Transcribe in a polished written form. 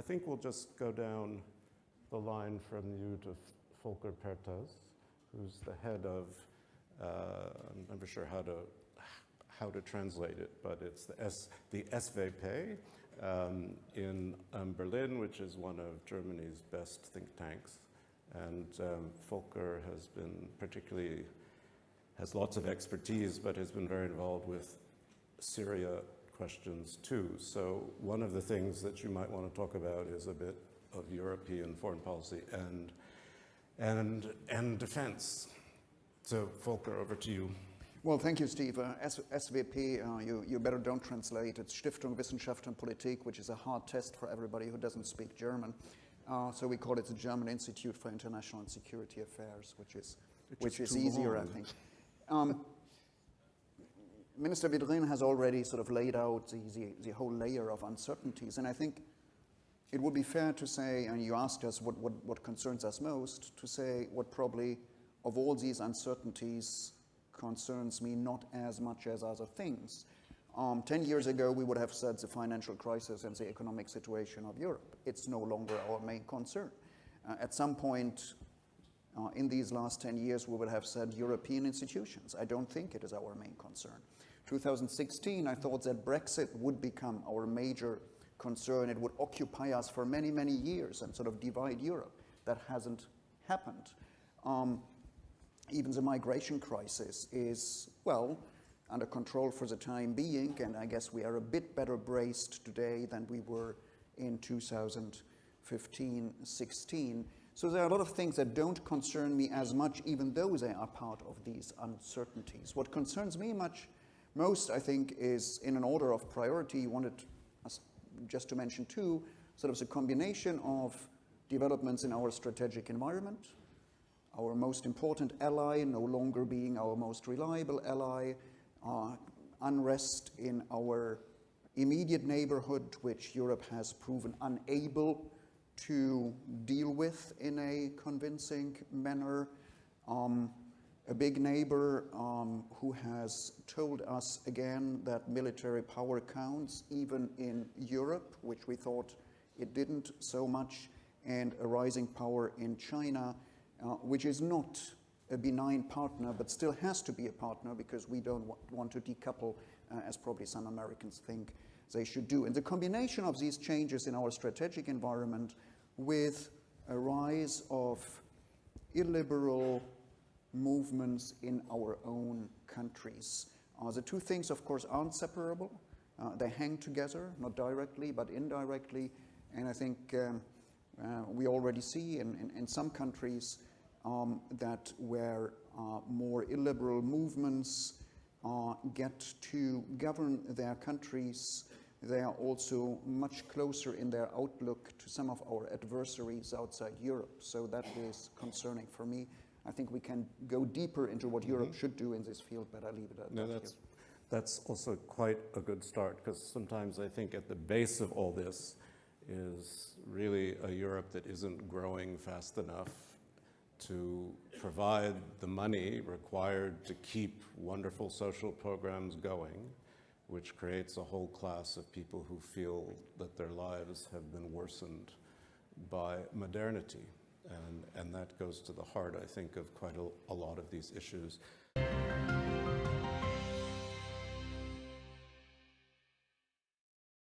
I think we'll just go down the line from you to Volker Perthes, who's the head of, I'm never sure how to translate it, but it's the SWP in Berlin, which is one of Germany's best think tanks. And Volker has lots of expertise, but has been very involved with Syria questions too. So one of the things that you might want to talk about is a bit of European foreign policy and defense. So Volker, over to you. Well, thank you, Steve. SWP, you better don't translate. It's Stiftung Wissenschaft und Politik, which is a hard test for everybody who doesn't speak German. So we call it the German Institute for International and Security Affairs, which is easier, I think. Minister Vidrin has already sort of laid out the whole layer of uncertainties, and I think it would be fair to say, and you asked us what concerns us most, to say what probably of all these uncertainties concerns me not as much as other things. 10 years ago, we would have said the financial crisis and the economic situation of Europe. It's no longer our main concern. At some point in these last 10 years, we would have said European institutions. I don't think it is our main concern. 2016, I thought that Brexit would become our major concern. It would occupy us for many, many years and sort of divide Europe. That hasn't happened. Even the migration crisis is, well, under control for the time being, and I guess we are a bit better braced today than we were in 2015-16. So there are a lot of things that don't concern me as much, even though they are part of these uncertainties. What concerns me most, I think, is in an order of priority. Wanted just to mention two, sort of the combination of developments in our strategic environment, our most important ally no longer being our most reliable ally, unrest in our immediate neighborhood, which Europe has proven unable to deal with in a convincing manner, a big neighbor who has told us again that military power counts even in Europe, which we thought it didn't so much, and a rising power in China, which is not a benign partner, but still has to be a partner because we don't want to decouple, as probably some Americans think they should do. And the combination of these changes in our strategic environment with a rise of illiberal movements in our own countries. The two things, of course, aren't separable. They hang together, not directly, but indirectly. And I think we already see in some countries that where more illiberal movements get to govern their countries, they are also much closer in their outlook to some of our adversaries outside Europe. So that is concerning for me. I think we can go deeper into what Europe should do in this field, but I'll leave it at that. That's also quite a good start, because sometimes I think at the base of all this is really a Europe that isn't growing fast enough to provide the money required to keep wonderful social programs going, which creates a whole class of people who feel that their lives have been worsened by modernity. And that goes to the heart, I think, of quite a lot of these issues.